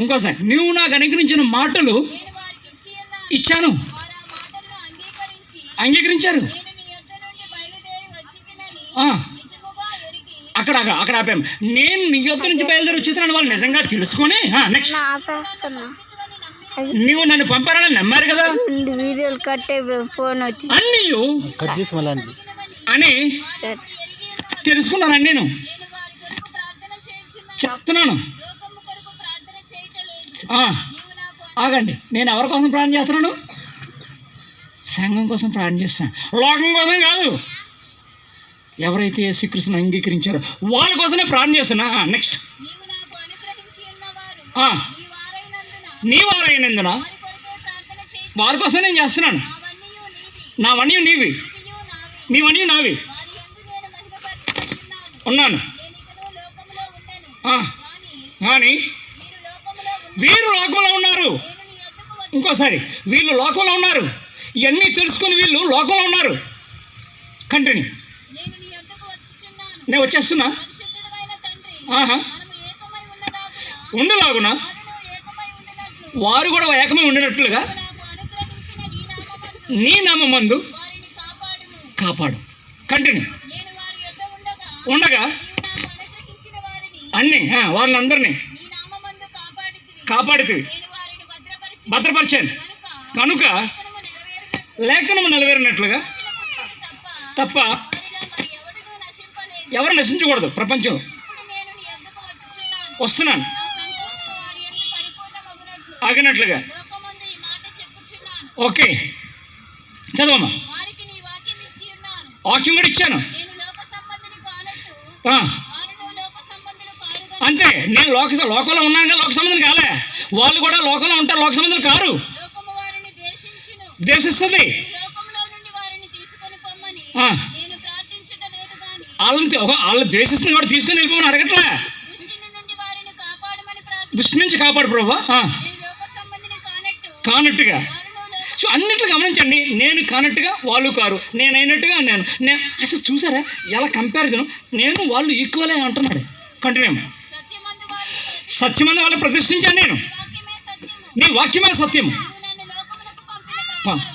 ఇంకోసారి, నువ్వు నాకు అనుగ్రహించిన మాటలు ఇచ్చాను, అంగీకరించారు. అక్కడ అక్కడ అక్కడ ఆపాము. నేను నీ యొద్ద నుంచి బయలుదేరి వచ్చేస్తున్నాను వాళ్ళు నిజంగా తెలుసుకొని నెక్స్ట్ నువ్వు నన్ను పంపారని నమ్మారు కదా, వీడియోలు కట్టే ఫోన్ వచ్చి అన్నీ అని తెలుసుకున్నాను. నేను చేస్తున్నాను. ఆగండి, నేను ఎవరి కోసం ప్రార్థన చేస్తున్నాను? సంఘం కోసం ప్రార్థన చేస్తున్నాను, లోకం కోసం కాదు. ఎవరైతే యేసుక్రీస్తుని అంగీకరించారో వాళ్ళ కోసమే ప్రార్థన చేస్తున్నా. నెక్స్ట్, నీ వారైనందున వారి కోసం నేను చేస్తున్నాను. నావన్నీ నీవి, నీవన్నీ నావి ఉన్నాను. కానీ వీరు లోకంలో ఉన్నారు. ఇంకోసారి, వీళ్ళు లోకంలో ఉన్నారు. ఇవన్నీ తెలుసుకుని వీళ్ళు లోకంలో ఉన్నారు. కంటిన్యూ. నేను వచ్చేస్తున్నా. ఉండలాగునా వారు కూడా ఏకమై ఉండినట్లుగా నీ నామమందు కాపాడు. కంటిన్యూ. ఉండగా అన్నీ వాళ్ళందరినీ కాపాడుతూ భద్రపరిచాను కనుక లేఖనము నెరవేరినట్లుగా తప్ప ఎవరు నశించకూడదు. ప్రపంచంలో వస్తున్నాను ఆగినట్లుగా. ఓకే, చదవమ్మా. వాక్యం కూడా ఇచ్చాను. అంతే, నేను లోకంలో ఉన్నాను కానీ లోక సంబంధం కాలే. వాళ్ళు కూడా లోకంలో ఉంటారు, లోక సంబంధం కారు. దేశిస్తుంది. వాళ్ళు ద్వేషిస్తుంది కూడా తీసుకొని వెళ్ళిపోమని అడగట్లే. దృష్టి నుంచి కాపాడు ప్రభు కానట్టుగా. సో అన్నిట్లు గమనించండి, నేను కానట్టుగా వాళ్ళు కారు, నేను అయినట్టుగా నేను అసలు చూసారా ఎలా కంపారిజన్? నేను వాళ్ళు ఈక్వలే అంటున్నాడు. కంటిన్యూ. సత్యమందు వాళ్ళు ప్రతిష్ఠించాను నేను, నీ వాక్యమే సత్యము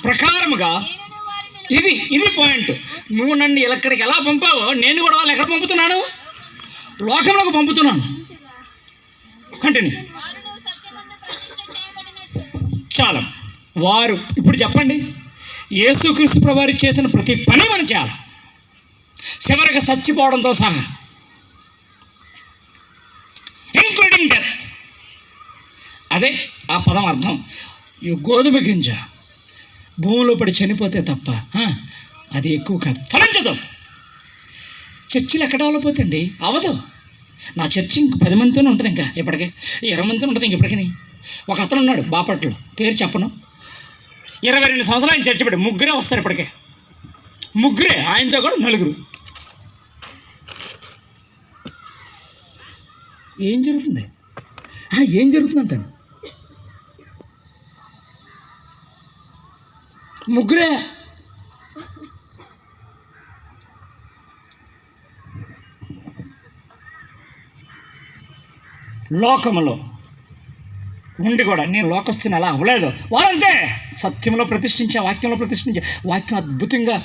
ప్రకారముగా. ఇది పాయింట్. నువ్వు నన్ను ఎక్కడికి ఎలా పంపావో నేను కూడా వాళ్ళు ఎక్కడ పంపుతున్నాను? లోకంలోకి పంపుతున్నాను. కంటిన్యూ. చాలా వారు ఇప్పుడు చెప్పండి, యేసుక్రీస్తు ప్రభువారు చేసిన ప్రతి పని మనం చేయాలి, చివరికి చచ్చిపోవడంతో సహా, ఇంక్లూడింగ్ డెత్. అదే ఆ పదం అర్థం. ఈ గోధుమ గింజ భూమిలో పడి చనిపోతే తప్ప అది ఎక్కువ కాదు, ఫలించదు. చర్చిలు ఎక్కడ డెవలప్ అవుతుంది? అవదు. నా చర్చి ఇంక 10 మందితోనే ఉంటుంది, ఇంకా ఇప్పటికే 20 మందితో ఉంటుంది. ఇంక ఇప్పటికీ ఒక అతను ఉన్నాడు బాపట్లో, పేరు చెప్పను, 22 సంవత్సరాలు ఆయన చర్చి పెట్టి 3 వస్తారు. ఇప్పటికే 3, ఆయనతో కూడా 4. ఏం జరుగుతుంది? ఏం జరుగుతుందంటాను? 3. లోకములో ఉండి కూడా నేను లోకస్తుని అలా అవ్వలేదు. వాళ్ళంతే సత్యంలో ప్రతిష్ఠించే, వాక్యంలో ప్రతిష్ఠించే. వాక్యం అద్భుతంగా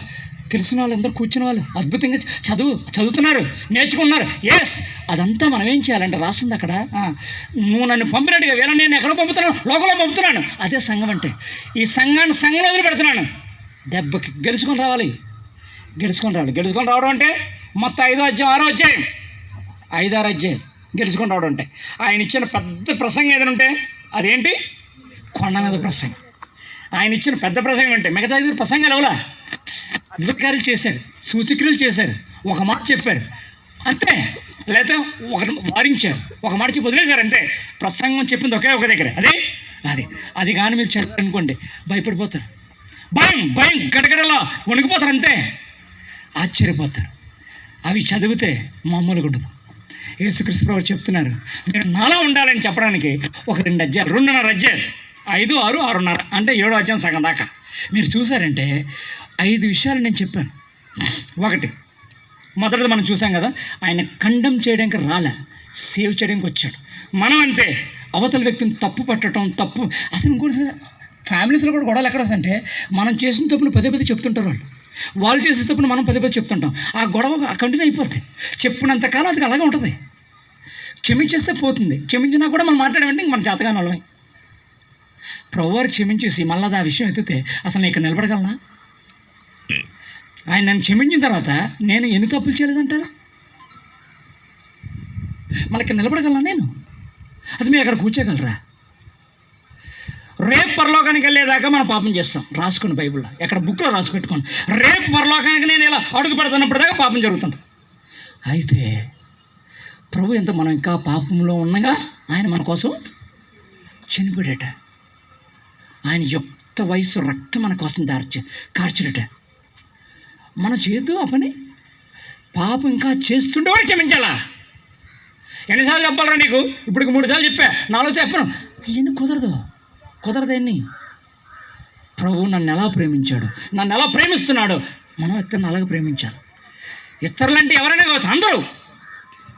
తెలిసిన వాళ్ళు అందరూ కూర్చున్న వాళ్ళు అద్భుతంగా చదువుతున్నారు, నేర్చుకున్నారు. ఎస్, అదంతా మనం ఏం చేయాలంటే రాస్తుంది అక్కడ, నువ్వు నన్ను పంపినట్టుగా వీళ్ళని నేను ఎక్కడో పంపుతున్నాను, లోకంలో పంపుతున్నాను. అదే సంఘం అంటే. ఈ సంఘంలో వదిలిపెడుతున్నాను. దెబ్బకి గెలుచుకొని రావాలి. గెలుచుకొని రావడం అంటే మొత్తం 5వ అధ్యాయం 6వ అధ్యాయం 5-6 అధ్యాయం గెలుచుకొని రావడం అంటే. ఆయన ఇచ్చిన పెద్ద ప్రసంగం ఏదైనా ఉంటే అదేంటి? కొండ మీద ప్రసంగం. ఆయన ఇచ్చిన పెద్ద ప్రసంగం అంటే మిగతా 5 ప్రసంగాలు ఎవలా అద్భుతకార్యాలు చేశారు, సూచక్రియలు చేశారు, ఒక మాట చెప్పారు అంతే, లేదా ఒకటి వారించారు, ఒక మాట చెప్పి వదిలేశారు అంతే. ప్రసంగం చెప్పింది ఒకే ఒక దగ్గర, అది కానీ మీరు చదివారనుకోండి భయపడిపోతారు. భయం గడగడలా వణికిపోతారు అంతే, ఆశ్చర్యపోతారు. అవి చదివితే మామూలుగా ఉండదు. యేసుక్రీస్తు ప్రభువు చెప్తున్నారు, మీరు నాలా ఉండాలని చెప్పడానికి ఒక 2 అధ్యాయాలు, 2.5 అధ్యాయాలు, 5, 6, 6.5 అంటే 7వ అధ్యాయం సగం దాకా మీరు చూసారంటే 5 విషయాలు నేను చెప్పాను. ఒకటి, మొదటిది మనం చూసాం కదా, ఆయన ఖండం చేయడానికి రాలే, సేవ్ చేయడానికి వచ్చాడు. మనం అంతే, అవతల వ్యక్తిని తప్పు పట్టడం, తప్పు అసలు ఇంకోటి ఫ్యామిలీస్లో కూడా గొడవలు ఎక్కడ అంటే మనం చేసిన తప్పును పదే పదే చెప్తుంటారు వాళ్ళు చేసే తప్పును మనం పదే పదే చెప్తుంటాం. ఆ గొడవ కంటిన్యూ అయిపోద్ది. చెప్పినంతకాలం అది అలాగే ఉంటుంది. క్షమించేస్తే పోతుంది. క్షమించినా కూడా మనం మాట్లాడమంటే ఇంక మన జాతకాన్ని వాళ్ళమే. ప్రభువారు క్షమించేసి మళ్ళీ ఆ విషయం ఎత్తితే అసలు నేను ఇక్కడ నిలబడగలనా? ఆయన నన్ను క్షమించిన తర్వాత నేను ఎన్ని తప్పులు చేయలేదంటారా? మళ్ళీ ఇక్కడ నిలబడగలనా నేను? అది మీరు అక్కడ కూర్చోగలరా? రేపు పరలోకానికి వెళ్ళేదాకా మనం పాపం చేస్తాం. రాసుకుని బైబిల్లో ఎక్కడ బుక్లో రాసి పెట్టుకోండి. రేపు పరలోకానికి నేను ఇలా అడుగు పెడుతున్నప్పటిదాకా పాపం జరుగుతుంది. అయితే ప్రభు ఎంత మనం ఇంకా పాపంలో ఉండగా ఆయన మన కోసం చనిపోయాడట. ఆయన యుక్త వయసు రక్తం మన కోసం కార్చడట. మన చేతు ఆ పని పాపం ఇంకా చేస్తుండే వాడు క్షమించాలా? ఎన్నిసార్లు చెప్పాలరా నీకు? ఇప్పుడు 3 సార్లు చెప్పా, 4 చెప్పను. ఇవన్నీ కుదరదన్నీ. ప్రభు నన్ను ఎలా ప్రేమించాడు, నన్ను ఎలా ప్రేమిస్తున్నాడు, మనం ఇతరులను అలాగే ప్రేమించాలి. ఇతరులంటే ఎవరైనా కావచ్చు, అందరూ,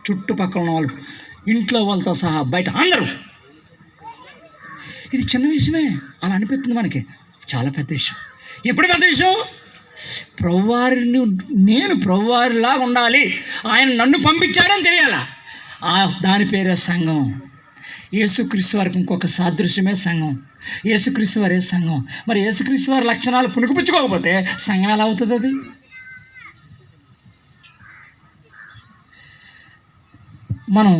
చుట్టుపక్కల ఉన్న వాళ్ళు, ఇంట్లో వాళ్ళతో సహా బయట అందరూ. ఇది చిన్న విషయమే అలా అనిపిస్తుంది మనకి, చాలా పెద్ద విషయం. ఎప్పుడు పెద్ద విషయం? ప్రభువారిని నేను ప్రభువారిలాగా ఉండాలి, ఆయన నన్ను పంపించాడని తెలియాలా. దాని పేరే సంఘం. యేసుక్రీస్తు వారికి ఇంకొక సాదృశ్యమే సంఘం. యేసుక్రీస్తు వారే సంఘం. మరి యేసుక్రీస్తు వారి లక్షణాలు పుణుకుపుచ్చుకోకపోతే సంఘం ఎలా అవుతుంది? అది మనం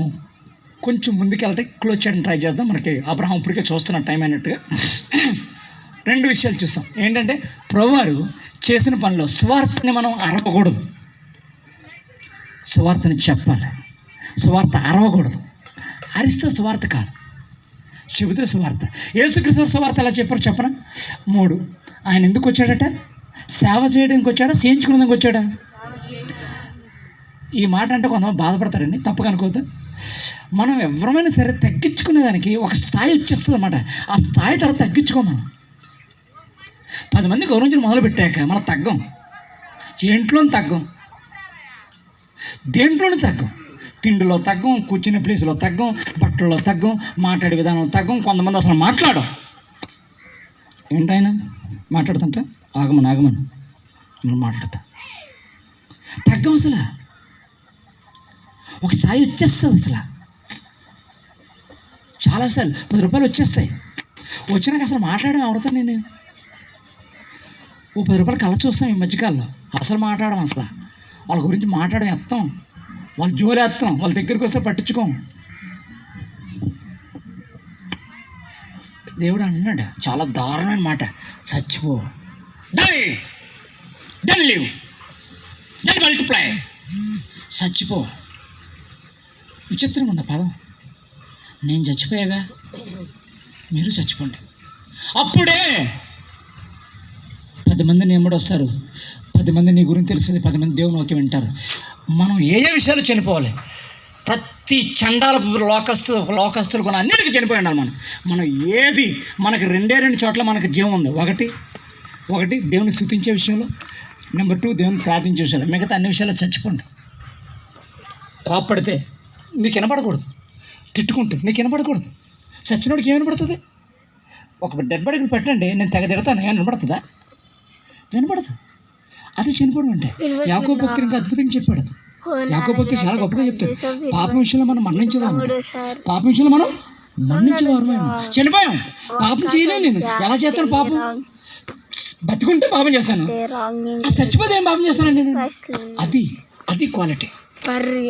కొంచెం ముందుకెళ్తే క్లోజ్ చేయడం ట్రై చేద్దాం. మనకి అబ్రహాం ఇప్పటికే చూస్తున్న టైం అయినట్టుగా 2 విషయాలు చూస్తాం. ఏంటంటే ప్రభువారు చేసిన పనిలో సువార్తని మనం అరవకూడదు. సువార్తని చెప్పాలి. సువార్త అరవకూడదు. అరిస్తే సువార్త కాదు, చెబితే సువార్త. యేసుక్రీస్తు సువార్త ఎలా చెప్పారు చెప్పనా? 3. ఆయన ఎందుకు వచ్చాడట? సేవ చేయడానికి వచ్చాడా, చేయించుకునేందుకు వచ్చాడా? ఈ మాట అంటే కొంతమంది బాధపడతారండి, తప్పుగా అనుకోవద్దు. మనం ఎవరైనా సరే తగ్గించుకునేదానికి ఒక స్థాయి వచ్చేస్తుంది అన్నమాట. ఆ స్థాయి తర్వాత తగ్గించుకోం. మనం 10 మంది గౌరవించడం మొదలుపెట్టాక మనం తగ్గం. దేంట్లోనూ తగ్గం. తిండిలో తగ్గం, కూర్చునే ప్లేస్లో తగ్గం, బట్టల్లో తగ్గం, మాట్లాడే విధానంలో తగ్గం. కొంతమంది అసలు మాట్లాడం. ఏంటైనా మాట్లాడుతుంటా ఆగమని మనం మాట్లాడతాం. తగ్గం. అసలు ఒక స్థాయి వచ్చేస్తుంది. అసలు చాలాసార్లు 10 రూపాయలు వచ్చేస్తాయి. వచ్చినాక అసలు మాట్లాడడం ఎవరితో నేను ఓ 10 రూపాయలు కళ్ళ చూస్తాం. ఈ మధ్యకాలంలో అసలు మాట్లాడడం, అసలు వాళ్ళ గురించి మాట్లాడడం ఎత్తాం, వాళ్ళు జోలేస్తాం, వాళ్ళ దగ్గరికి వస్తే పట్టించుకోం. దేవుడు అంటున్నాడు చాలా దారుణమైన మాట, చచ్చిపో, డన్ లివ్, డన్ మల్టిప్లై, చచ్చిపో. విచిత్రంగా ఉంది పదం. నేను చచ్చిపోయాగా, మీరు చచ్చిపోండి. అప్పుడే 10 మంది నీ ఎమ్మడి వస్తారు, 10 మంది నీ గురించి తెలిసింది, 10 మంది దేవుని వాక్యం వింటారు. మనం ఏ విషయాలు చనిపోవాలి? ప్రతి చండాల లోకస్తులు కూడా అన్నిటికీ చనిపోయి ఉండాలి. మనం ఏది మనకు 2 చోట్ల మనకు జీవం ఉంది. ఒకటి దేవుని స్తుతించే విషయంలో, నెంబర్ 2 దేవుని ప్రార్థించే విషయంలో. మిగతా అన్ని విషయాలు చచ్చిపోండి. కోప్పడితే నీకు వినపడకూడదు, తిట్టుకుంటే నీకు వినపడకూడదు. చచ్చినోడికి ఏం వినపడుతుంది? ఒక డెడ్ బాడీకి పెట్టండి, నేను తెగ తిడతాను, ఏమైనా వినపడుతుందా? వినపడదు. అది చనిపోవడం అంటే. యాకోబు భక్తుడు ఇంకా అద్భుతంగా చెప్పాడు. యాకోబు భక్తుడు చాలా గొప్పగా చెప్తాడు. పాపం విషయంలో మనం మరణించేవారు, చనిపోయాం. పాపం చేయలేను నేను. ఎలా చేస్తాను పాపం? బతికుంటే పాపం చేస్తాను, చచ్చిపోతే ఏం పాపం చేస్తానండి నేను? అది క్వాలిటీ.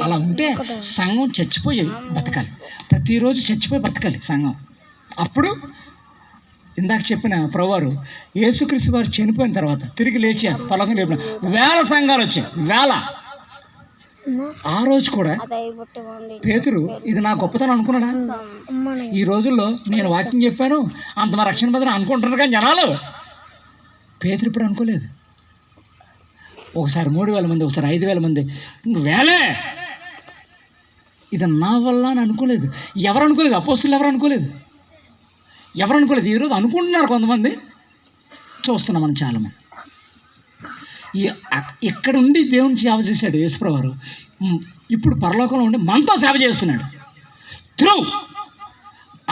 అలా ఉంటే సంఘం చచ్చిపోయి బతకాలి. ప్రతిరోజు చచ్చిపోయి బతకాలి సంఘం. అప్పుడు ఇందాక చెప్పిన ప్రభువారు యేసుక్రీస్తు వారు చనిపోయిన తర్వాత తిరిగి లేచారు, పరలోకం లేపిన 1000 సంఘాలు వచ్చాయి. 1000. ఆ రోజు కూడా పేతురు ఇది నా గొప్పతనం అనుకున్నాడా? ఈ రోజుల్లో నేను వాక్యం చెప్పాను అంత మా రక్షణ బదులు అనుకుంటున్నారు కానీ జనాలు. పేతురు ఇప్పుడు అనుకోలేదు. ఒకసారి 3000 మంది, ఒకసారి 5000 మంది, ఇంక వేలే. ఇది నా వల్ల అని అనుకోలేదు. ఎవరు అనుకోలేదు? అపోస్తులు ఎవరు అనుకోలేదు. ఈరోజు అనుకుంటున్నారు కొంతమంది, చూస్తున్నాం మనం చాలామంది. ఇక్కడ ఉండి దేవుని సేవ చేశాడు యేసుప్రభువారు. ఇప్పుడు పరలోకంలో ఉండి మనతో సేవ చేస్తున్నాడు.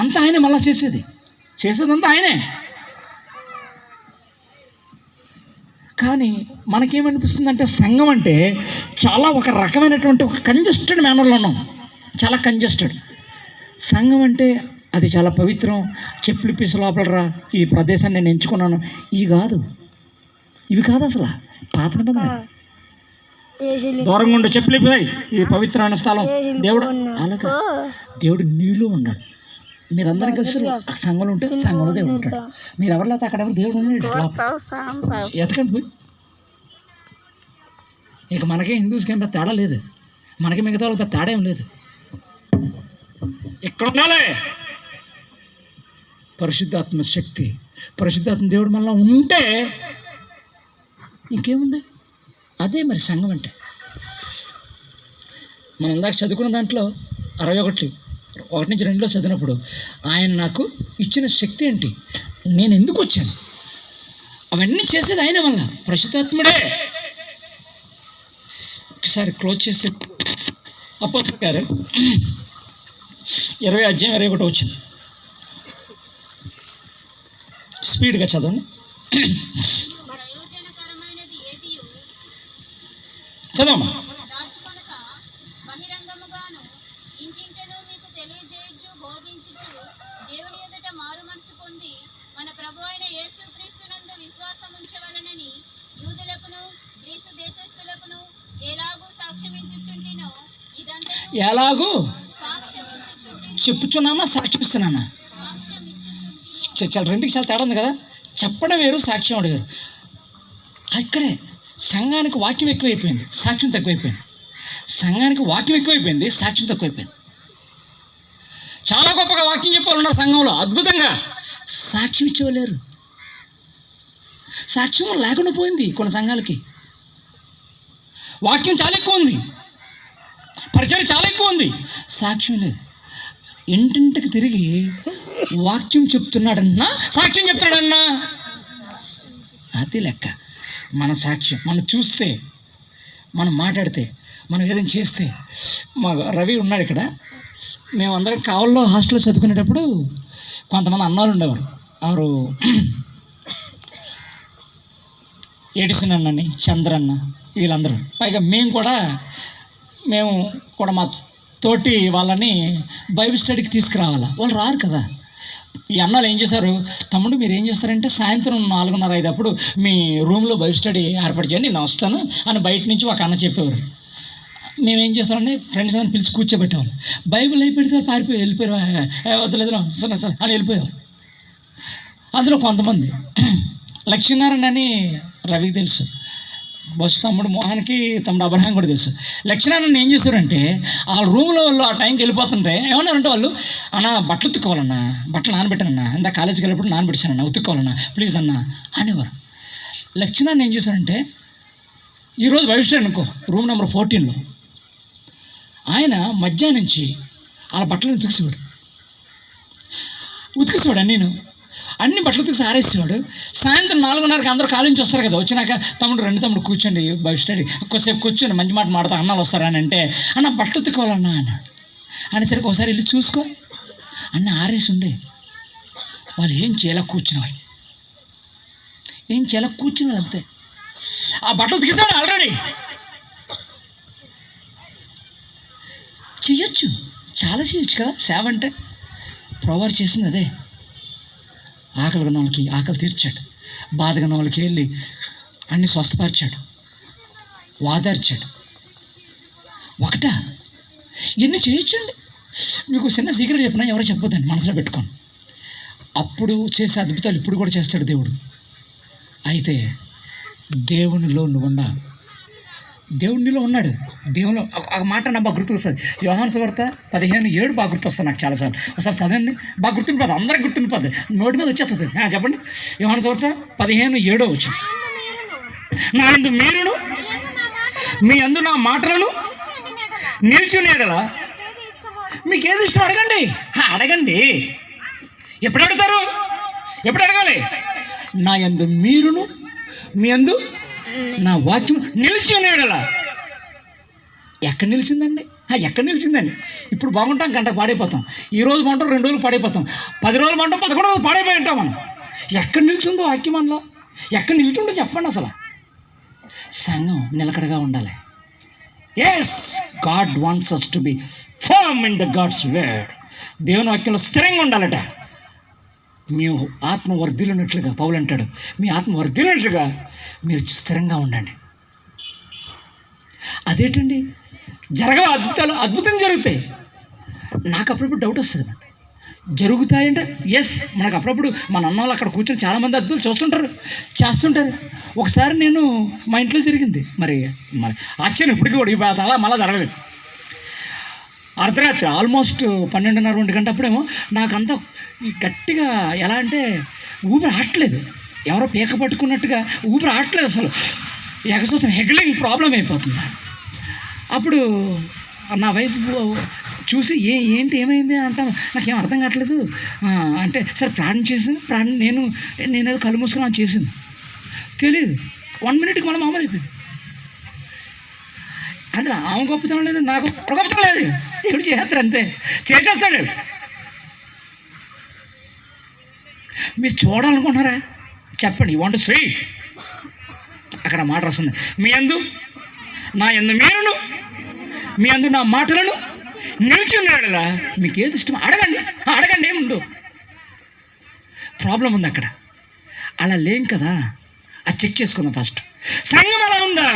అంతా ఆయనే మళ్ళా చేసేదంతా ఆయనే. కానీ మనకేమనిపిస్తుంది అంటే సంఘం అంటే చాలా ఒక రకమైనటువంటి ఒక కంజెస్టెడ్ మేనర్లో ఉన్నాం, చాలా కంజెస్టెడ్. సంఘం అంటే అది చాలా పవిత్రం, చెప్పులు ఇప్పేసి లోపలరా, ఈ ప్రదేశాన్ని నేను ఎంచుకున్నాను, ఇవి కాదు అసలు. పాత నిబంధన దూరంగా ఉండే చెప్పులు ఇప్పాయి, ఇది పవిత్రమైన స్థలం. దేవుడు అలాగా, దేవుడు నీలో ఉన్నాడు. మీరందరూ కలిసి సంఘంలో ఉంటే సంఘంలో దేవుడు ఉంటాడు. మీరు ఎవరు లేకపోతే అక్కడ ఎవరు దేవుడు ఉన్నాడు. ఎతకండి పోయి. ఇక మనకే హిందూస్కి ఏం పెద్ద తేడా లేదు, మనకి మిగతా వాళ్ళకి పెద్ద తేడా ఏం లేదు. ఇక్కడ ఉండాలి పరిశుద్ధాత్మ శక్తి, పరిశుద్ధాత్మ దేవుడు మళ్ళీ ఉంటే ఇంకేముంది. అదే మరి సంఘం అంటే. మనం ఇందాక చదువుకున్న దాంట్లో 61:1-2 చదివినప్పుడు ఆయన నాకు ఇచ్చిన శక్తి ఏంటి, నేను ఎందుకు వచ్చాను, అవన్నీ చేసేది ఆయన వల్ల, పరిశుద్ధాత్ముడే. ఒకసారి క్లోజ్ చేసి అపోస్తలుల కార్యాలు 20:21 స్పీడ్గా చదవండి. చదవమ్మా. ఎలాగూ చెప్పుచున్నామా, సాక్షిస్తున్నానా? చాలా రెండుకి చాలా తేడా ఉంది కదా. చెప్పడం వేరు, సాక్ష్యం వేరు. అక్కడే సంఘానికి వాక్యం ఎక్కువైపోయింది, సాక్ష్యం తక్కువైపోయింది. సంఘానికి వాక్యం ఎక్కువైపోయింది, సాక్ష్యం తక్కువైపోయింది. చాలా గొప్పగా వాక్యం చెప్పాలన్నారు సంఘంలో, అద్భుతంగా. సాక్ష్యం ఇచ్చేవాళ్ళేరు. సాక్ష్యం లేకుండా పోయింది కొన్ని సంఘాలకి. వాక్యం చాలా ఎక్కువ ఉంది, పరిచయం చాలా ఎక్కువ ఉంది, సాక్ష్యం లేదు. ఇంటింటికి తిరిగి వాక్యం చెప్తున్నాడన్నా, సాక్ష్యం చెప్తున్నాడన్నా, అది లెక్క. మన సాక్ష్యం మనం చూస్తే, మనం మాట్లాడితే, మనం ఏదైనా చేస్తే. మా రవి ఉన్నాడు ఇక్కడ. మేమందరం కావల్లో హాస్టల్లో చదువుకునేటప్పుడు కొంతమంది అన్నాలు ఉండేవారు. వారు ఎడిసన్ అన్నని, చంద్రన్న, వీళ్ళందరూ. పైగా మేము కూడా మా తోటి వాళ్ళని బైబిల్ స్టడీకి తీసుకురావాలా. వాళ్ళు రారు కదా. ఈ అన్నాలు ఏం చేశారు, తమ్ముడు మీరు ఏం చేస్తారంటే సాయంత్రం 4:30-5 అప్పుడు మీ రూమ్లో బైబిల్ స్టడీ ఏర్పాటు చేయండి, నేను వస్తాను అని బయట నుంచి ఒక అన్న చెప్పేవారు. మేమేం చేస్తామంటే ఫ్రెండ్స్ అని పిలిచి కూర్చోబెట్టేవాళ్ళు. బైబిల్ అయిపోయితే వెళ్ళిపోయారు, వద్దులేదు అని వెళ్ళిపోయేవారు. అందులో కొంతమంది లక్ష్మీనారాయణ అని రవికి తెలుసు, బస్సు తమ్ముడు మోహన్కి, తమ్ముడు అబ్రహాం కూడా తెలుసు. లక్ష్మీనారాయణ ఏం చేశారంటే ఆ రూమ్లో వాళ్ళు ఆ టైంకి వెళ్ళిపోతుంటే ఏమన్నారంటే వాళ్ళు, అన్న బట్టలు ఉతుక్కోవాలన్నా, బట్టలు నానబెట్టానన్నా, ఇందా కాలేజీకి వెళ్ళినప్పుడు నానబెట్టానన్నా, ఉతుక్కోవాలన్నా ప్లీజ్ అన్నా అనేవారు. లక్ష్మీనారాయణ ఏం చేశారంటే ఈరోజు బైబిల్ స్టడీ అనుకో, రూమ్ నెంబర్ 14లో ఆయన మధ్యాహ్నం నుంచి వాళ్ళ బట్టలను ఉతికేసేవాడు అన్ని బట్టలు ఉతికి ఆరేసేవాడు. సాయంత్రం 4:30కి అందరూ కాలేజీ నుంచి వస్తారు కదా. వచ్చినాక తమ్ముడు కూర్చోండి బైబిల్ స్టడీ, కొద్దిసేపు కూర్చొని మంచి మాట మాడతా, అన్నాలు వస్తారా అని అంటే, అన్న బట్టలు ఉతుక్కోవాలన్నా అన్నాడు. అనేసరికి ఒకసారి వెళ్ళి చూసుకో అన్న ఆరేసి ఉండే. వాళ్ళు ఏం చేయాల కూర్చునేవాళ్ళు, అంతే. ఆ బట్టలు ఉతికిస్తాడు ఆల్రెడీ. చెయ్యొచ్చు, చాలా చేయొచ్చు కదా సేవ అంటే. ప్రభువు చేసింది అదే. ఆకలి ఉన్న వాళ్ళకి ఆకలి తీర్చాడు, బాధగా ఉన్న వాళ్ళకి వెళ్ళి అన్ని స్వస్థపరిచాడు, వాదార్చాడు. ఒకటా ఎన్ని చేయొచ్చండి. మీకు చిన్న సీక్రెట్ చెప్పినా ఎవరో చెప్పొద్దండి, మనసులో పెట్టుకోండి. అప్పుడు చేసే అద్భుతాలు ఇప్పుడు కూడా చేస్తాడు దేవుడు. అయితే దేవునిలో నువ్వు ఉన్నా, దేవునిలో ఉన్నాడు. దేవునిలో ఒక మాట నాకు బాగా గుర్తుకొస్తుంది. యోహాను సువార్త 15:7 బాగా గుర్తొస్తుంది నాకు చాలాసార్లు. ఒకసారి చదవండి, బాగా గుర్తుండిపోద్ది, అందరికి గుర్తుండిపోద్ది, నోటి మీద వచ్చేస్తుంది. చెప్పండి, యోహాను సువార్త 15:7 వచ్చింది. నా యందు మీరును మీ యందు నా మాటలను నిలిచి ఉండేలా మీకు ఏది ఇష్టం అడగండి. ఎప్పుడు అడుగుతారు? ఎప్పుడు అడగాలి? నా యందు మీరును మీ యందు నా వాక్యం నిలిచి ఉన్నాడలా. ఎక్కడ నిలిచిందండి? ఎక్కడ నిలిచిందని. ఇప్పుడు బాగుంటాం, గంట పాడైపోతాం. ఈ రోజు బాగుంటాం, 2 రోజులు పాడైపోతాం. 10 రోజులు బాగుంటాం, 11 రోజులు పాడైపోయి ఉంటాం మనం. ఎక్కడ నిలిచిందో వాక్యం మనలో? ఎక్కడ నిలిచిందో చెప్పండి. అసలు సంఘం నిలకడగా ఉండాలి. Yes, God wants us to be firm in the God's word. దేవుని వాక్యంలో స్థిరంగా ఉండాలట. మీ ఆత్మ వర్ధిల్లినట్లుగా పౌలు అంటాడు, మీ ఆత్మ వర్ధిల్లినట్లుగా మీరు స్థిరంగా ఉండండి. అదేంటండి, జరగవు అద్భుతాలు? అద్భుతం జరుగుతాయి. నాకు అప్పుడప్పుడు డౌట్ వస్తుంది, జరుగుతాయంటే ఎస్. మనకు అప్పుడప్పుడు మన అన్నవాళ్ళు అక్కడ కూర్చొని చాలామంది అద్భుతాలు చూస్తుంటారు, చేస్తుంటారు. ఒకసారి నేను మా ఇంట్లో జరిగింది, మరి ఆశ్చర్యం ఇప్పటికీ కూడా అలా మళ్ళీ జరగలేదు. అర్ధరాత్రి ఆల్మోస్ట్ 12:30, 1 గంట అప్పుడేమో నాకంతా గట్టిగా ఎలా అంటే ఊపిరి ఆడట్లేదు, ఎవరో పీక పట్టుకున్నట్టుగా ఊపిరి ఆడట్లేదు. అసలు ఎగసోసం హెగ్లింగ్ ప్రాబ్లం అయిపోతుంది. అప్పుడు నా వైఫ్ చూసి ఏంటి ఏమైంది అంటాను. నాకేం అర్థం కావట్లేదు అంటే, సరే ప్రాణం చేసింది, నేనేదో కళ్ళు మూసుకుని చేసింది తెలియదు. 1 మినిట్కి మళ్ళీ మామూలు అయిపోయింది. అందులో ఆమె గొప్పతనం లేదు, నాకు గొప్పతనం లేదు. దేవుడు చేస్తారు, అంతే చేసేస్తాడు. మీరు చూడాలనుకుంటున్నారా? చెప్పండి, యూ వాంట్ టు సీ. అక్కడ మాట వస్తుంది, మీ యందు నా యందు మీరును, మీ యందు నా మాటలను నిలిచి ఉన్నాడులా. మీకు ఏది ఇష్టం అడగండి ఏముందో. ప్రాబ్లం ఉంది అక్కడ. అలా లేం కదా, అది చెక్ చేసుకుందాం ఫస్ట్. సంఘం అలా ఉందా?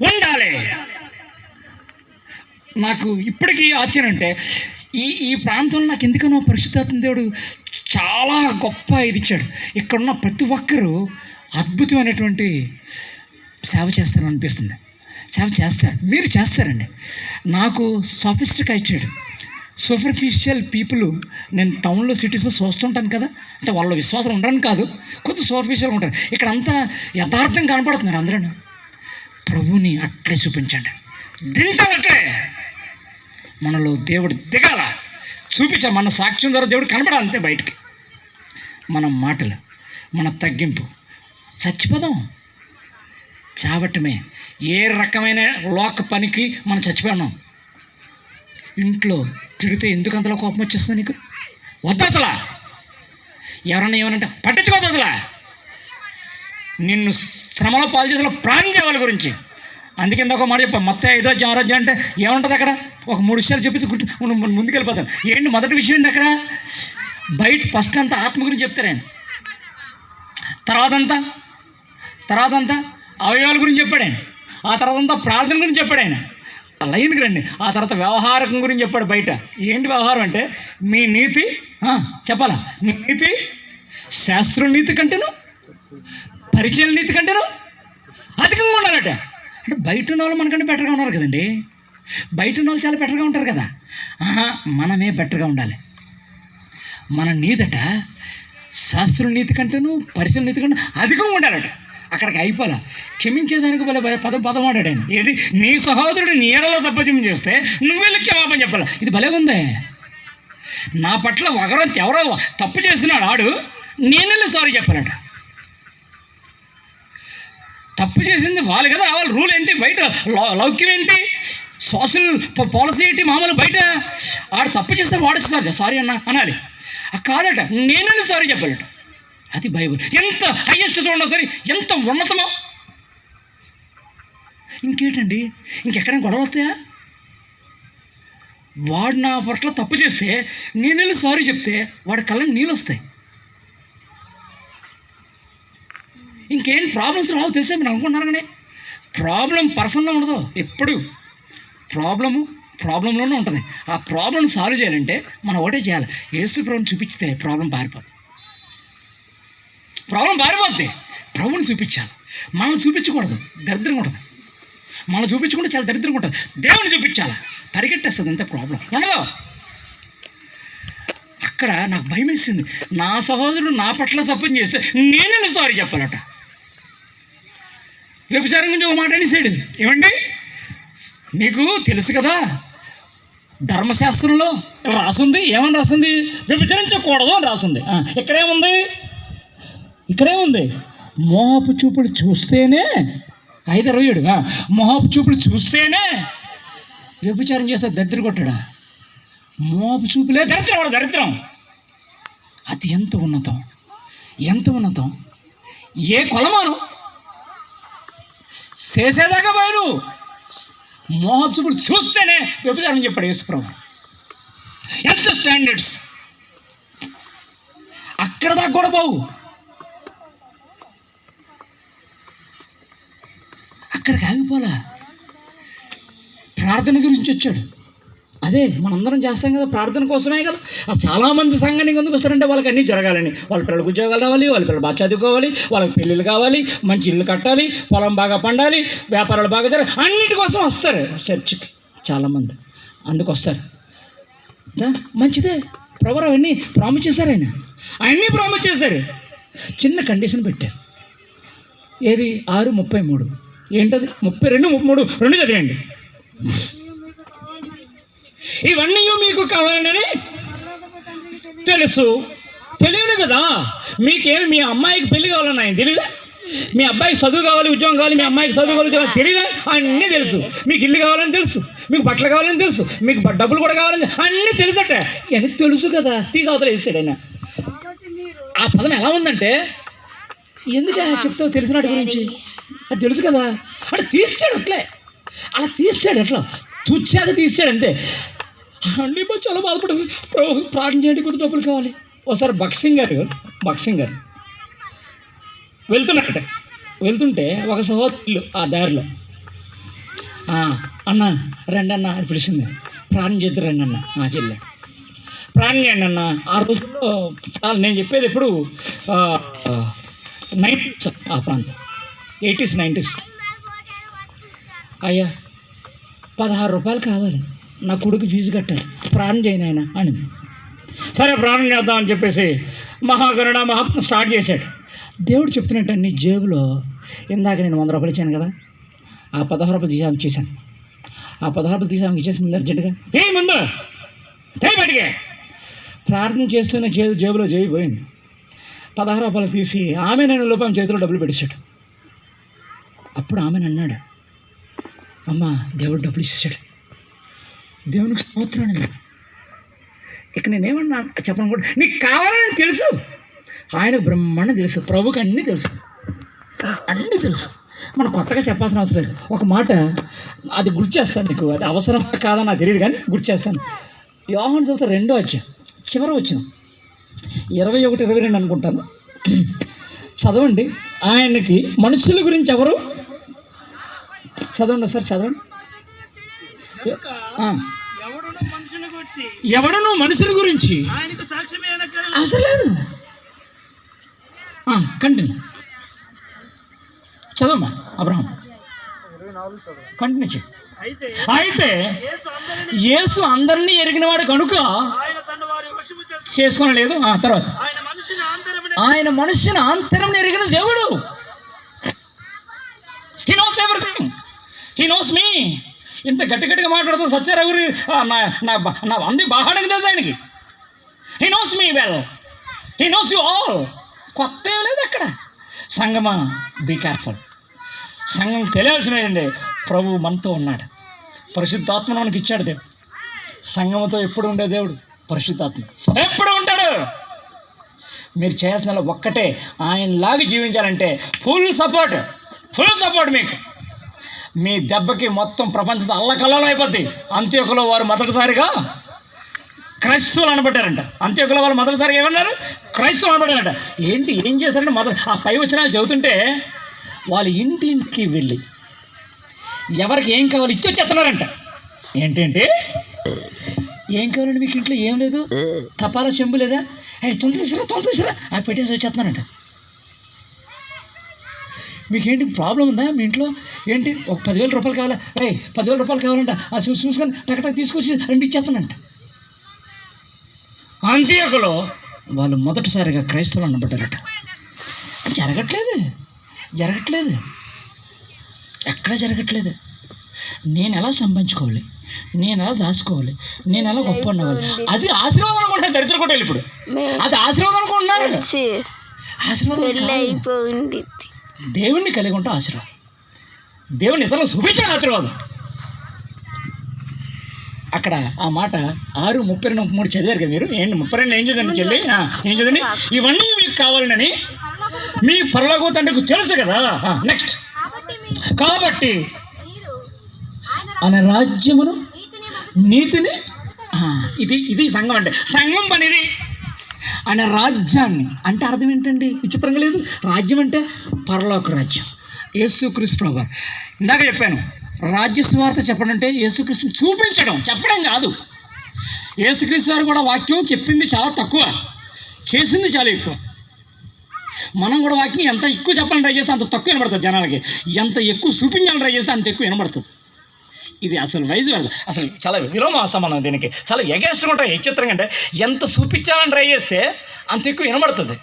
ఉండాలి. నాకు ఇప్పటికీ ఆశ్చర్యం అంటే, ఈ ప్రాంతంలో నాకు ఎందుకనో పరిశుద్ధాత్మ దేవుడు చాలా గొప్ప ఇది ఇచ్చాడు. ఇక్కడున్న ప్రతి ఒక్కరూ అద్భుతమైనటువంటి సేవ చేస్తారని అనిపిస్తుంది. సేవ చేస్తారు, మీరు చేస్తారండి. నాకు సాఫిస్టిక్ ఇచ్చాడు. సూపర్ఫిషియల్ పీపుల్ నేను టౌన్లో సిటీస్లో చూస్తుంటాను కదా, అంటే వాళ్ళ విశ్వాసం ఉండరని కాదు, కొద్దిగా సూపర్ఫిషియల్గా ఉంటారు. ఇక్కడ అంతా యథార్థం కనపడుతున్నారు అందరూ. ప్రభుని అట్లే చూపించండి, దించాలట్లే. మనలో దేవుడు దిగాల, చూపించాలి. మన సాక్ష్యం ద్వారా దేవుడు కనపడాలి అంతే బయటికి. మన మాటలు, మన తగ్గింపు, చచ్చిపోదాం, చావటమే. ఏ రకమైన లోక పనికి మనం చచ్చిపోయినాం. ఇంట్లో తిడితే ఎందుకు అంతలో కోపం వచ్చేస్తుంది నీకు? వద్దు అసలు. ఎవరన్నా ఏమనంటే పట్టించుకోవద్దు అసలు. నిన్ను శ్రమలో పాలు చేసిన ప్రాణం వాళ్ళ గురించి. అందుకే ఒక మాట చెప్పాను, మొత్తం 5వ అధ్యాయం అంటే ఏముంటుంది అక్కడ? ఒక 3 విషయాలు చెప్పేసి ముందుకెళ్ళిపోతాను. ఏంటి మొదటి విషయం ఏంటి అక్కడ? బయట ఫస్ట్ అంతా ఆత్మ గురించి చెప్తారు ఆయన, తర్వాత అంతా అవయవాల గురించి చెప్పాడు ఆయన, ఆ తర్వాత అంతా ప్రార్థన గురించి చెప్పాడు ఆయన. లైన్కి రండి. ఆ తర్వాత వ్యవహారం గురించి చెప్పాడు బయట. ఏంటి వ్యవహారం అంటే, మీ నీతి చెప్పాలా? మీ నీతి శాస్త్రం నీతి కంటేను, పరిచయం నీతి కంటేను అధికంగా ఉండాలట. అంటే బయట ఉన్న వాళ్ళు మనకంటే బెటర్గా ఉన్నారు కదండి. బయట ఉన్న వాళ్ళు చాలా బెటర్గా ఉంటారు కదా. మనమే బెటర్గా ఉండాలి. మన నీతట శాస్త్రం నీతి కంటేను, పరిచయం నీతి కంటే అధికంగా ఉండాలట. అక్కడికి అయిపోలే. క్షమించేదానికి పదం ఆడాడు. ఏంటి? నీ సహోదరుడు నీ ఎడలో తప్పజం చేస్తే నువ్వెళ్ళి క్షమాపణ చెప్పాలి. ఇది భలే ఉందే. నా పట్ల ఎవరో తప్పు చేస్తున్నాడు, ఆడు నేనెళ్ళి సారీ చెప్పాలట. తప్పు చేసింది వాళ్ళు కదా, వాళ్ళ రూల్ ఏంటి, బయట లౌక్యం ఏంటి, సోషల్ పాలసీ ఏంటి, మామూలు బయట ఆడు తప్పు చేస్తే వాడు సారీ అనాలి. కాదట, నేనెళ్ళి సారీ చెప్పాలట. అది బైబుల్. ఎంత హైయెస్ట్ చూడండి సరే, ఎంత ఉన్నతమో. ఇంకేంటండి, ఇంకెక్కడైనా గొడవ వస్తాయా? వాడు నా పట్ల తప్పు చేస్తే నేను సారీ చెప్తే వాడి కళ్ళని నీళ్ళు వస్తాయి. ఇంకేం ప్రాబ్లమ్స్ రావు తెలిసే మీరు అనుకుంటున్నారు. కానీ ప్రాబ్లం పర్సన్లో ఉండదు, ఎప్పుడు ప్రాబ్లంలోనే ఉంటుంది. ఆ ప్రాబ్లం సాల్వ్ చేయాలంటే మనం ఒకటే చేయాలి, యేసు ప్రభుని చూపించితే ప్రాబ్లం పారిపోద్ది. ప్రభుని చూపించాలి. మనం చూపించకూడదు, దరిద్రంగా ఉంటుంది. మనం చూపించుకుంటే చాలా దరిద్రంగా ఉంటుంది. దేవుని చూపించాలి, పరిగెట్టేస్తుంది, అంతే. ప్రాబ్లం ఉండదు. అక్కడ నాకు భయం వేసింది. నా సహోదరుడు నా పట్ల తప్పని చేస్తే నేనే సారీ చెప్పాలట. వ్యభిచారం గురించి ఒక మాట అనేసాడు. ఏమండి, మీకు తెలుసు కదా, ధర్మశాస్త్రంలో రాసుంది. ఏమని రాస్తుంది? వ్యభిచరించకూడదు అని రాస్తుంది. ఇక్కడేముంది? మోహపు చూపులు చూస్తేనే 5:27 మోహపు చూపులు చూస్తేనే వ్యభిచారం చేస్తే దరిద్ర కొట్టాడా? మోహపు చూపులే దరిద్రం, వాడు దరిద్రం. అది ఎంత ఉన్నతం, ఎంత ఉన్నతం. ఏ కొలమాను చేసేదాకా పోయారు. మోహపు చూపులు చూస్తేనే వ్యభిచారం చెప్పాడు యేసుప్రభు. ఎంత స్టాండర్డ్స్. అక్కడ దాకా కూడా పోవు. అక్కడికి ఆగిపోలా. ప్రార్థన గురించి వచ్చాడు. అదే మనందరం చేస్తాం కదా, ప్రార్థన కోసమే కదా. చాలామంది సంఘానికి ఎందుకు వస్తారంటే వాళ్ళకి అన్నీ జరగాలని. వాళ్ళ పిల్లలకు ఉద్యోగాలు రావాలి, వాళ్ళ పిల్లలు బాగా చదువుకోవాలి, వాళ్ళకి పెళ్ళిళ్ళు కావాలి, మంచి ఇల్లు కట్టాలి, పొలం బాగా పండాలి, వ్యాపారాలు బాగా జరగాలి, అన్నిటి కోసం వస్తారు చర్చికి చాలామంది. అందుకు వస్తారు. మంచిదే, ప్రభు అవన్నీ ప్రామిస్ చేశారు. ఆయన్ని ప్రామిస్ చేశారు. చిన్న కండిషన్ పెట్టారు. ఏది? 6:33. ఏంటది? 32, 33 2 చదివండి. ఇవన్నీ మీకు కావాలని తెలుసు. తెలియదు కదా మీకేమి? మీ అమ్మాయికి పెళ్లి కావాలన్నా ఆయన తెలియదా? మీ అబ్బాయికి చదువు కావాలి, ఉద్యోగం కావాలి, మీ అమ్మాయికి చదువు కావాలి, తెలియదా? అన్నీ తెలుసు. మీకు ఇల్లు కావాలని తెలుసు, మీకు బట్టలు కావాలని తెలుసు, మీకు డబ్బులు కూడా కావాలని అన్నీ తెలుసట. అని తెలుసు కదా, అవతల వేసాడు ఆయన. ఆ పదం ఎలా ఉందంటే, ఎందుకు చెప్తావు తెలిసినాటి గురించి? అది తెలుసు కదా అంటే తీసాడు. అట్లే అలా తీసాడు. ఎట్లా తుచ్చాక తీసాడు అంతే. అన్నీ చాలా బాధపడింది. ప్రార్థన చేయండి, కొద్ది డబ్బులు కావాలి. ఒకసారి బక్సింగ్ గారు వెళ్తున్నారట. వెళ్తుంటే ఒక సహోదరులు ఆ దారిలో, అన్న రండి అన్న అని పిలిచింది. ప్రార్థన చేద్దరు రండి అన్న. చెల్లాడు. ప్రార్థన చేయండి అన్న. ఆ రోజుల్లో చాలా, నేను చెప్పేది ఎప్పుడు 90s ఆ ప్రాంతం, 80s 90s. అయ్యా 16 రూపాయలు కావాలి, నా కొడుకు ఫీజు కట్టాలి, ప్రార్థన చేయను ఆయన అని. సరే ప్రార్థన చేద్దామని చెప్పేసి మహాగరుడ స్టార్ట్ చేశాడు. దేవుడు చెప్తున్నట్టు నీ జేబులో ఇందాక నేను 100 రూపాయలు ఇచ్చాను కదా, ఆ 16 రూపాయలు తీసి ఆమెకి ఇచ్చేసాను. ఆ 16 రూపాయలు తీసి ఆమెకి ఇచ్చేసి ముందు అర్జెంటుగా ముందు బయటికి ప్రార్థన చేస్తూనే జేబులో పోయింది. 16 రూపాయలు తీసి ఆమె నేను లోపం చేతిలో డబ్బులు పెట్టేశాడు. అప్పుడు ఆమెను అన్నాడు, అమ్మ దేవుడు డబ్బులు ఇచ్చాడు, దేవునికి స్తోత్రం అని. ఇక్కడ నేనేమన్నా చెప్పను కూడా, నీకు కావాలని తెలుసు. ఆయనకు బ్రహ్మాండం తెలుసు, ప్రభుకి అన్నీ తెలుసు, అన్నీ తెలుసు. మనం కొత్తగా చెప్పాల్సిన అవసరం లేదు. ఒక మాట అది గుర్తు చేస్తాను నీకు, అది అవసరం కాదని నాకు తెలియదు కానీ గుర్తు చేస్తాను. యోహాను సువార్త 2వ అధ్యాయం చివరి వచనం 21, 22 అనుకుంటాను. చదవండి. ఆయనకి మనుషుల గురించి ఎవరు చదవండి ఒకసారి చదవండి. ఎవడను మనుషుల గురించి అవసరం లేదు. కంటిన్యూ చదవమ్మా అబ్రహం, కంటిన్యూ చేయి. అయితే యేసు అందరినీ ఎరిగినవాడు కనుక చేసుకోనలేదు. తర్వాత ఆయన మనుషుని ఆంతరం ఎరిగిన దేవుడు. He knows everything, he knows me. ఇంత గట్టిగా మాట్లాడుతూ సత్యరవురి నా అంది బాహానికి తెలుసు ఆయనకి. He knows me well, he knows you all. కొత్త ఏం లేదు అక్కడ. సంగమా బీ కేర్ఫుల్. సంఘం తెలియాల్సినదండి, ప్రభు మనతో ఉన్నాడు, పరిశుద్ధాత్మను మనకి ఇచ్చాడు దేవుడు. సంఘంతో ఎప్పుడు ఉండే దేవుడు పరిశుద్ధాత్మ ఎప్పుడు ఉంటాడు. మీరు చేయాల్సిన ఒక్కటే, ఆయనలాగా జీవించాలంటే ఫుల్ సపోర్ట్ మీకు. మీ దెబ్బకి మొత్తం ప్రపంచంతో అల్లకల్లం అయిపోద్ది. అంత్యోకులో వారు మొదటిసారిగా క్రైస్తవులు అనబడ్డారంట. అంత్యోకులో వాళ్ళు మొదటిసారిగా ఏమన్నారు? క్రైస్తవులు అనబడ్డారంట. ఏం చేశారంటే ఆ పై వచనాలు చదువుతుంటే వాళ్ళ ఇంటింటికి వెళ్ళి ఎవరికి ఏం కావాలి ఇచ్చి వచ్చేస్తున్నారంట. ఏంటంటే ఏం కావాలండి మీకు? ఇంట్లో ఏం లేదు, తపాలా చెంబు లేదా, తొందరసిరా పెట్టేసి వచ్చేస్తున్నారంట. మీకేంటి ప్రాబ్లం ఉందా మీ ఇంట్లో? ఏంటి ఒక 10,000 రూపాయలు కావాలా? 10,000 రూపాయలు కావాలంట, చూసుకొని టకటక తీసుకొచ్చి 2 ఇచ్చేస్తానంట. అంత్యోకులో వాళ్ళు మొదటిసారిగా క్రైస్తవులు అనబడ్డారట. జరగట్లేదు, ఎక్కడా జరగట్లేదు. నేను ఎలా సంపాదించుకోవాలి, నేను ఎలా దాచుకోవాలి, నేను ఎలా గొప్ప ఉన్నవాలి, అది ఆశీర్వాదం అనుకుంటున్నాను. దరిద్ర కొట్టేళ్ళు ఇప్పుడు అది ఆశీర్వాదం అనుకుంటున్నాను. ఆశీర్వాదం దేవుణ్ణి కలిగి ఉంటే ఆశీర్వాదం. దేవుని ఇతరులు చూపించిన ఆశీర్వాదం. అక్కడ ఆ మాట 6:32 చదివారు కదా మీరు. ఏంటి 32 ఏం చదివండి చెల్లి? ఏం చదివండి? ఇవన్నీ మీకు కావాలని మీ పరలోక తండ్రికి తెలుసు కదా. నెక్స్ట్, కాబట్టి ఆయన రాజ్యమును నీతిని, ఇది సంఘం అంటే. సంఘం పనిది ఆయన రాజ్యాన్ని అంటే అర్థం ఏంటండి? విచిత్రంగా లేదు. రాజ్యం అంటే పరలోక రాజ్యం. యేసుక్రీస్తు ప్రభువు ఇందాక చెప్పాను, రాజ్య సువార్త చెప్పడం అంటే యేసుక్రీస్తుని చూపించడం, చెప్పడం కాదు. యేసుక్రీస్తు వారు కూడా వాక్యం చెప్పింది చాలా తక్కువ, చేసింది చాలా ఎక్కువ. మనం కూడా వాక్యం ఎంత ఎక్కువ చెప్పాలని ట్రై చేస్తే అంత తక్కువ వినబడుతుంది జనాలకి, ఎంత ఎక్కువ చూపించాలని ట్రై చేస్తే అంత ఎక్కువ వినబడుతుంది. ఇది అసలు వైజ్ అసలు చాలా విలోమాసం దీనికి, చాలా ఎగేస్ట్గా ఉంటాయి. చిత్రంగా అంటే ఎంత చూపించాలని ట్రై చేస్తే అంత ఎక్కువ వినబడుతుంది,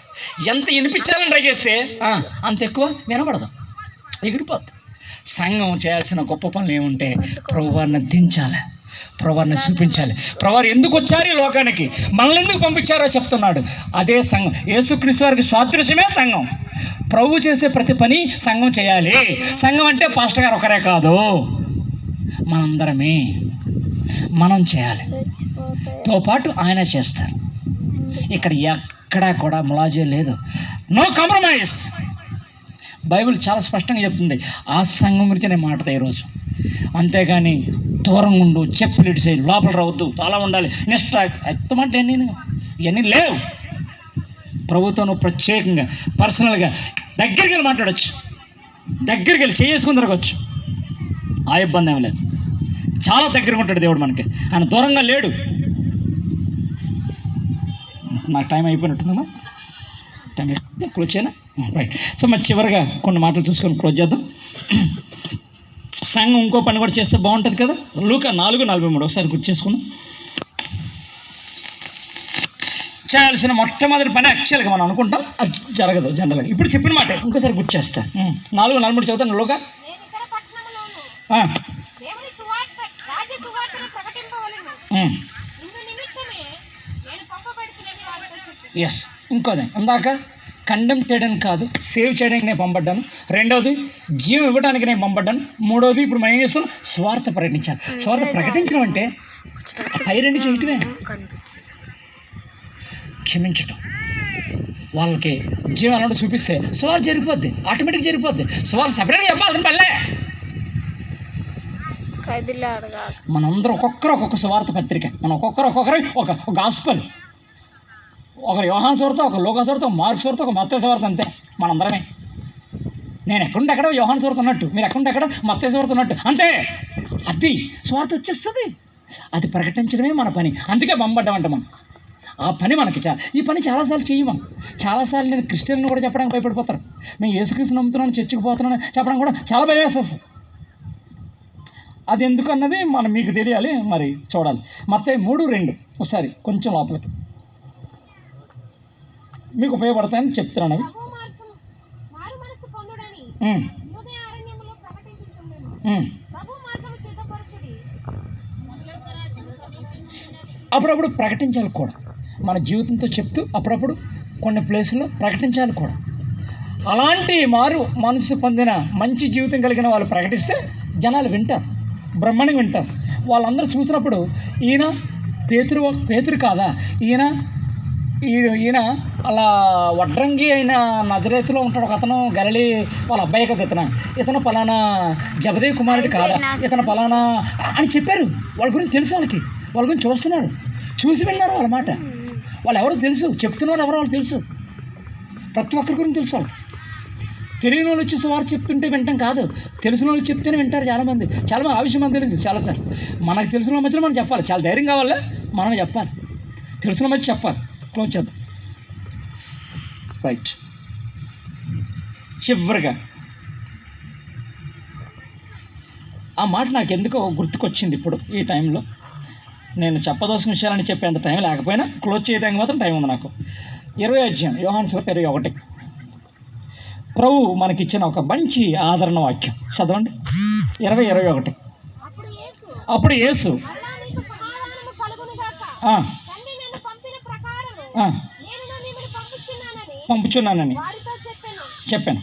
ఎంత వినిపించాలని ట్రై చేస్తే అంత ఎక్కువ వినబడదు, ఎగిరిపోద్ది. సంఘం చేయాల్సిన గొప్ప పనులు ఏముంటే ప్రభువారిని దించాలి, ప్రభువారిని చూపించాలి. ప్రభువారు ఎందుకు వచ్చారు ఈ లోకానికి, మనల్ని ఎందుకు పంపించారో చెప్తున్నాడు. అదే సంఘం. యేసుక్రీస్తు వారికి సాదృశ్యమే సంఘం. ప్రభు చేసే ప్రతి పని సంఘం చేయాలి. సంఘం అంటే పాస్టర్ గారు ఒకరే కాదు, మనందరమే మనం చేయాలి, తో పాటు ఆయన చేస్తారు. ఇక్కడ ఎక్కడా కూడా ములాజీ లేదు, నో కాంప్రమైజ్. బైబిల్ చాలా స్పష్టంగా చెప్తుంది. ఆ సంఘం గురించి నేను మాట్లాడతా ఈరోజు. అంతేగాని దూరంగా ఉండు, చెప్పులు ఇటు సైడ్, లోపల రావద్దు, అలా ఉండాలి, నిష్ట ఎత్తమంటే నేను ఇవన్నీ లేవు. ప్రభుత్వం ప్రత్యేకంగా పర్సనల్గా దగ్గరికి వెళ్ళి మాట్లాడచ్చు, దగ్గరికి వెళ్ళి చేసుకుని తిరగచ్చు, ఆ ఇబ్బంది ఏమి లేదు. చాలా దగ్గరగా ఉంటాడు దేవుడు మనకి, ఆయన దూరంగా లేడు. నాకు టైం అయిపోయినట్టుందమ్మా, టైం క్లోజ్ చేయనా? రైట్. సో మరి చివరిగా కొన్ని మాటలు చూసుకొని క్లోజ్ చేద్దాం. సంఘం ఇంకో పని కూడా చేస్తే బాగుంటుంది కదా. లూకా 4:43 ఒకసారి గుర్తు చేసుకుందాం. చేయాల్సిన మొట్టమొదటి పని యాక్చువల్గా మనం అనుకుంటాం, అది జరగదు జనరల్గా. ఇప్పుడు చెప్పిన మాట ఇంకోసారి గుర్తు చేస్తాను. 4:43 చదువుతాను. లూకా ఎస్. ఇంకోది ఇందాక కండెమ్ చేయడానికి కాదు, సేవ్ చేయడానికి నేను పంపడ్డాను. రెండవది జీవం ఇవ్వడానికి నేను పంపడ్డాను. మూడవది ఇప్పుడు మనం ఏం చేస్తున్నాం? స్వార్థ ప్రకటించాలి. స్వార్థ ప్రకటించడం అంటే పై రెండు చేయటమే, క్షమించటం, వాళ్ళకి జీవం అలాంటి చూపిస్తే స్వార్థ జరిగిపోద్ది, ఆటోమేటిక్ జరిగిపోద్ది. స్వార్థ సపరేట్గా చెప్పాల్సిన పనిలే. మనందరం ఒక్కొక్క స్వార్థ పత్రిక, మనం ఒక్కొక్కరు ఒక గాస్పల్. ఒకరు యోహాను సువార్త, ఒక లూకా సువార్త, ఒక మార్కు సువార్త, ఒక మత్తయి సువార్త, అంతే మనందరమే. నేను ఎక్కడుంటే ఎక్కడ యోహాను సువార్త ఉన్నట్టు, మీరు ఎక్కడుంటే ఎక్కడ మత్తయి సువార్త ఉన్నట్టు, అంతే. అది స్వార్థ వచ్చేస్తుంది. అది ప్రకటించడమే మన పని. అందుకే పంపడ్డామంట మనం. ఆ పని మనకి ఈ పని చాలాసార్లు చేయము. చాలాసార్లు నేను క్రిస్టియన్లు కూడా చెప్పడానికి భయపడిపోతారు. మేము యేసుక్రీస్తు నమ్ముతున్నాను, చర్చికి పోతున్నాను చెప్పడం కూడా చాలా భయం వేస్తుంది. అది ఎందుకు అన్నది మనం మీకు తెలియాలి, మరి చూడాలి. మత్తయి 3:2 ఒకసారి కొంచెం లోపలికి మీకు ఉపయోగపడతాయని చెప్తున్నాను. అవి అప్పుడప్పుడు ప్రకటించాలి కూడా, మన జీవితంతో చెప్తూ అప్పుడప్పుడు కొన్ని ప్లేసుల్లో ప్రకటించాలి కూడా. అలాంటి మారు మనసు పొందిన మంచి జీవితం కలిగిన వాళ్ళు ప్రకటిస్తే జనాలు వింటారు, బ్రహ్మాండంగా వింటారు. వాళ్ళందరూ చూసినప్పుడు ఈయన పేతురు కాదా, ఈయన అలా వడ్రంగి అయిన నజరేతులో ఉంటాడు ఒక అతను, గలిలీ వాళ్ళ అబ్బాయి కదా ఇతను పలానా జబదేవి కుమారుడు కాదా, ఇతను పలానా అని చెప్పారు. వాళ్ళ గురించి తెలుసు, వాళ్ళ గురించి చూస్తున్నారు, చూసి విన్నారు వాళ్ళ మాట. వాళ్ళు ఎవరో తెలుసు, చెప్తున్నారు ఎవరో వాళ్ళు తెలుసు, ప్రతి ఒక్కరి గురించి తెలుసు. వాళ్ళు తెలియని వాళ్ళు వచ్చి వారు చెప్తుంటే వింటాం కాదు, తెలిసిన వాళ్ళు చెప్తేనే వింటారు చాలామంది. చాలామంది ఆ విషయం మనకు తెలియదు. చాలాసార్లు మనకు తెలిసిన మధ్యలో మనం చెప్పాలి, చాలా ధైర్యం కావాలి, మనం చెప్పాలి, తెలిసిన మధ్య చెప్పాలి. క్లోజ్ చేద్దాం. రైట్. చివరిగా ఆ మాట నాకు ఎందుకో గుర్తుకొచ్చింది ఇప్పుడు ఈ టైంలో. నేను చెప్పదలసిన విషయాలని చెప్పేంత టైం లేకపోయినా క్లోజ్ చేయడానికి మాత్రం టైం ఉంది నాకు. 20వ అధ్యాయం యోహాను సువార్త 21 ప్రభు మనకిచ్చిన ఒక మంచి ఆదరణ వాక్యం చదవండి. 20:21 అప్పుడు యేసు పంపుచున్నానని చెప్పాను.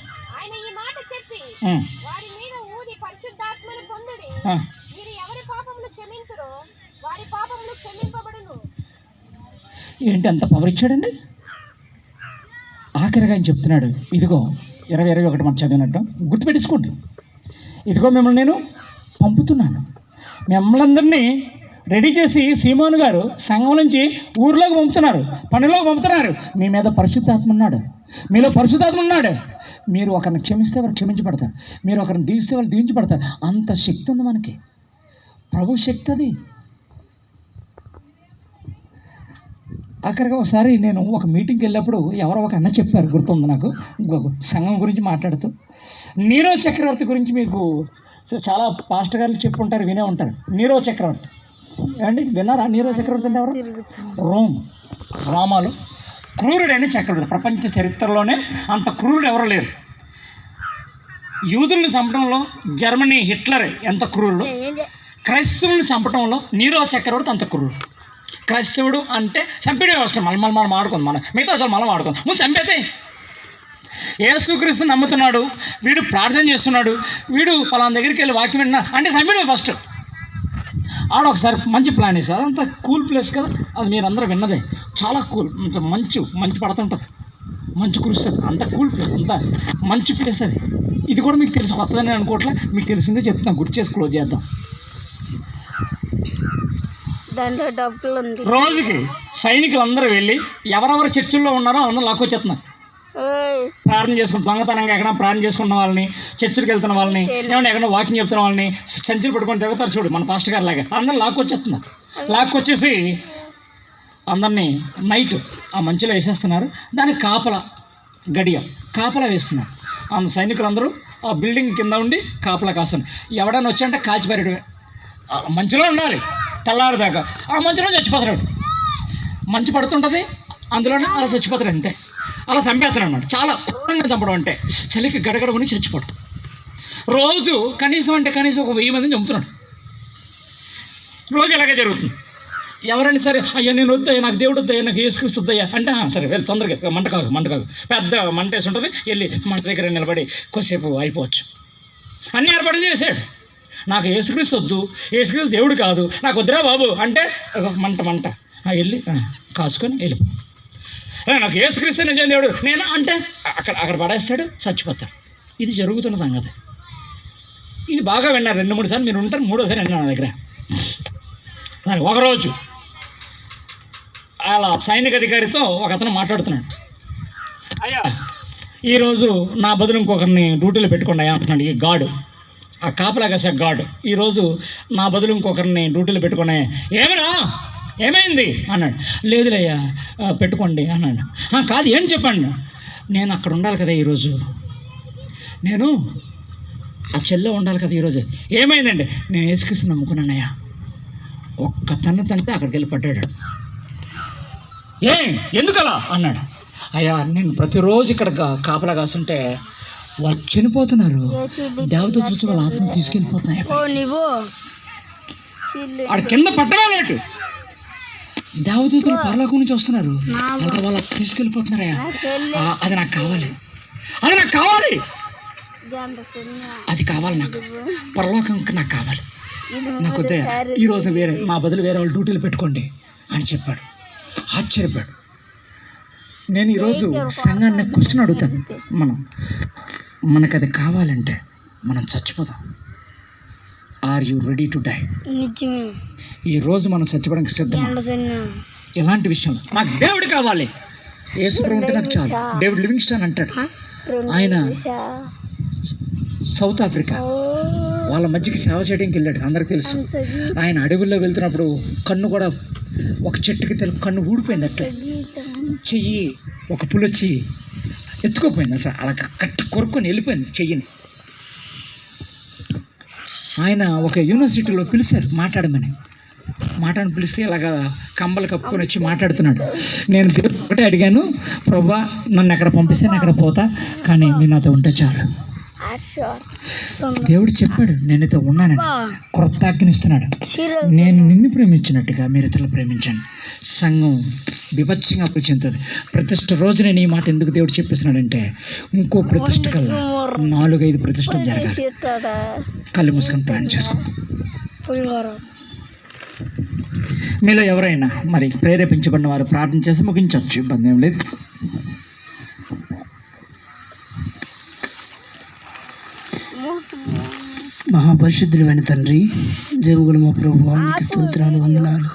ఆ. మీరు ఎవరి పాపములు క్షమించురో వారి పాపములు క్షమింపబడును. ఏంటి అంత పవర్ ఇచ్చాడండి? ఆఖరిగా ఆయన చెప్తున్నాడు, ఇదిగో 20:21 మనం చదివినట్టు గుర్తుపెట్టేసుకోండి. ఇదిగో మిమ్మల్ని నేను పంపుతున్నాను, మిమ్మల్ని రెడీ చేసి సీమోను గారు సంఘం నుంచి ఊర్లోకి పంపుతున్నారు, పనిలోకి పంపుతున్నారు. మీ మీద పరిశుద్ధాత్మ ఉన్నాడు, మీలో పరిశుద్ధాత్మ ఉన్నాడు. మీరు ఒకరిని క్షమిస్తే వారు క్షమించబడతారు, మీరు ఒకరిని దీవిస్తే వాళ్ళు దీవించబడతారు. అంత శక్తి ఉంది మనకి, ప్రభు శక్తి అది. ఆఖరిగా ఒకసారి నేను ఒక మీటింగ్కి వెళ్ళినప్పుడు ఎవరో ఒక అన్న చెప్పారు, గుర్తుంది నాకు, ఇంకొక సంఘం గురించి మాట్లాడుతూ, నీరో చక్రవర్తి గురించి మీకు చాలా పాస్టర్ గారు చెప్పుంటారు, వినే ఉంటారు. నీరో చక్రవర్తి ఏమండి, విన్నారా? నీరో చక్రవర్తి అంటే ఎవరు? రోమాలో క్రూరుడైన చక్రవర్తి. ప్రపంచ చరిత్రలోనే అంత క్రూరుడు ఎవరు లేరు. యూదుల్ని చంపడంలో జర్మనీ హిట్లర్ ఎంత క్రూరుడు, క్రైస్తవుల్ని చంపడంలో నీరో చక్రవర్తి అంత క్రూరుడు. క్రైస్తవుడు అంటే చంపేడే వ్యవస్థ. మనం ఆడుకుంది, మనం మిగతా అసలు మనం ఆడుకుంది. ముందు చంపేసే. యేసుక్రీస్తు నమ్ముతున్నాడు, వీడు ప్రార్థన చేస్తున్నాడు, వీడు పలానా దగ్గరికి వెళ్ళి వాక్యం విన్నా అంటే చంపేడే ఫస్ట్. ఆడొకసారి మంచి ప్లాన్ వేసారు, అదంతా కూల్ ప్లేస్ కదా, అది మీరందరూ విన్నదే. చాలా కూల్, మంచి పడుతుంటుంది, మంచు కురుస్తుంది, అంత కూల్ ప్లేస్, అంత మంచి ప్లేస్ అది. ఇది కూడా మీకు తెలుసు, కొత్తదని అనుకోవట్లే, మీకు తెలిసిందే చెప్తున్నాను, గుర్తు చేసి క్లోజ్ చేద్దాం. దాంట్లో డబ్బులు ఉంది. రోజుకి సైనికులు అందరూ వెళ్ళి ఎవరెవరు చర్చిల్లో ఉన్నారో అందరూ లాక్కొచ్చేస్తున్నారు. ప్రార్థన చేసుకుంటాం, దొంగతనంగా ఎక్కడ ప్రార్థన చేసుకున్న వాళ్ళని, చర్చికి వెళ్తున్న వాళ్ళని, ఏమన్నా ఎక్కడ వాకింగ్ చెప్తున్న వాళ్ళని సంచులు పట్టుకొని తిరుగుతారు చూడు మన పాస్టర్ గారు లాగా, అందరూ లాక్కొచ్చేస్తున్నారు. లాక్కొచ్చేసి అందరినీ నైట్ ఆ మంచులో వేసేస్తున్నారు. దానికి కాపలా వేస్తున్నారు. అంత సైనికులందరూ ఆ బిల్డింగ్ కింద ఉండి కాపలా కాస్తున్నారు. ఎవడైనా వచ్చాయంటే కాల్చిపారేడు, మంచులో ఉండాలి తెల్లారిదాకా. ఆ మంచులో చచ్చిపోతాడు, మంచు పడుతుంటుంది, అందులోనే అలా చచ్చిపోతాడు, అంతే. అలా చంపేస్తాడు అనమాట. చాలా క్రూరంగా చంపడం అంటే చలికి గడగడమని చచ్చిపోవడం. రోజు కనీసం ఒక 1000 మందిని చంపుతున్నాడు. రోజు ఇలాగే జరుగుతుంది. ఎవరైనా సరే, అయ్యా నేను వద్దయ్యా, నాకు దేవుడు వద్దయ్యా, నాకు యేసుక్రీస్తు వద్దయ్యా అంటే సరే వెళ్ళి తొందరగా మంట కాదు పెద్ద మంట వేసి ఉంటుంది, వెళ్ళి మంట దగ్గర నిలబడి కొద్దిసేపు అయిపోవచ్చు. అన్ని ఏర్పాట్లు చేశాడు. నాకు యేసుక్రీస్తు వద్దు, యేసుక్రీస్తు దేవుడు కాదు, నాకు వద్దురా బాబు అంటే మంట వెళ్ళి కాసుకొని వెళ్ళిపో. నాకు యేసుక్రీస్తు నిజం దేవుడు నేను అంటే అక్కడ పడేస్తాడు, చచ్చిపోతాడు. ఇది జరుగుతున్న సంగతి. ఇది బాగా విన్నారు, 2-3 సార్లు మీరు ఉంటారు, 3వ సారి విన్నాను నా దగ్గర. ఒకరోజు అలా సైనిక అధికారితో ఒక అతను మాట్లాడుతున్నాడు. అయ్యా ఈరోజు నా బదులు ఇంకొకరిని డ్యూటీలో పెట్టుకోండి అయ్యా అంటున్నాడు. ఈ గాడు, ఆ కాపలా కాసే గాడు, ఈరోజు నా బదులు ఇంకొకరిని డ్యూటీలో పెట్టుకునే. ఏమైంది అన్నాడు. లేదులేయ్యా పెట్టుకోండి అన్నాడు. కాదు ఏం చెప్పండి. నేను అక్కడ ఉండాలి కదా ఈరోజు, నేను ఆ చెల్లో ఉండాలి కదా ఈరోజు. ఏమైందండి? నేను యేసుక్రీస్తు నమ్ముకున్నానయ్యా. ఒక్క తంటే అక్కడికి వెళ్ళి పడ్డాడు. ఎందుకలా అన్నాడు. అయ్యా నేను ప్రతిరోజు ఇక్కడ కాపలా కాస్తుంటే వాళ్ళు చనిపోతున్నారు, దేవత చూసి వాళ్ళ ఆత్మ తీసుకెళ్ళిపోతున్నాయి. ఆడ కింద పట్టడం లేటు, దేవదూతలు పరలోకం నుంచి వస్తున్నారు, వాళ్ళు తీసుకెళ్ళిపోతున్నారయ్యా. అది నాకు కావాలి, అది కావాలి నాకు, పరలోకం నాకు కావాలి, నాకు వద్ద ఈరోజు మా బదులు వేరే వాళ్ళు డ్యూటీలు పెట్టుకోండి అని చెప్పాడు. ఆశ్చర్యపోయాడు. నేను ఈరోజు సంఘాన్ని క్వశ్చన్ అడుగుతాను, మనకు అది కావాలంటే మనం చచ్చిపోదాం. Are you ready to die? ఈరోజు మనం చచ్చిపోవడానికి సిద్ధం. ఎలాంటి విషయం? నాకు దేవుడు కావాలి, యేసుప్రభు ఉంటే నాకు చాలు. డేవిడ్ లివింగ్స్టన్ అంటాడు, ఆయన సౌత్ ఆఫ్రికా వాళ్ళ మధ్యకి సేవ చేయడానికి వెళ్ళాడు, అందరికి తెలుసు. ఆయన అడవుల్లో వెళ్తున్నప్పుడు కన్ను కూడా ఒక చెట్టుకి కన్ను ఊడిపోయింది, అట్లా చెయ్యి ఒక పులొచ్చి ఎత్తుకోపోయింది, అసలు అలా కొరుక్కొని వెళ్ళిపోయింది చెయ్యిని. ఆయన ఒక యూనివర్సిటీలో పిలిచారు మాట్లాడమని పిలిస్తే ఇలాగా కంబలు కప్పుకొని వచ్చి మాట్లాడుతున్నాడు. నేను దేవుడు ఒకటే అడిగాను, ప్రభువా నన్ను ఎక్కడ పంపిస్తే నేను ఎక్కడ పోతా, కానీ మీరు నాతో ఉంటే చాలు. దేవుడు చెప్పాడు నేనైతే ఉన్నానని, క్రొత్త ఆజ్ఞనిస్తున్నాడు. నేను నిన్ను ప్రేమించినట్టుగా మీరు ఇతరులు ప్రేమించండి. సంఘం విభత్సంగా చెందుతుంది. ప్రతిష్ట రోజు నేను ఈ మాట ఎందుకు దేవుడు చెప్పేస్తున్నాడంటే, ఇంకో ప్రతిష్ట కల్లా 4-5 ప్రతిష్టలు జరగాలి. కళ్ళు మూసుకొని ప్లాన్ చేసుకో. పులిహోర. మీలో ఎవరైనా మరి ప్రేరేపించబడిన వారు ప్రార్థన చేసి ముగించవచ్చు, ఇబ్బంది ఏం లేదు. మహాపరిశుద్ధులైన తండ్రి, జరుగుల మా ప్రభువానికి స్తోత్రాలు, వందనాలు.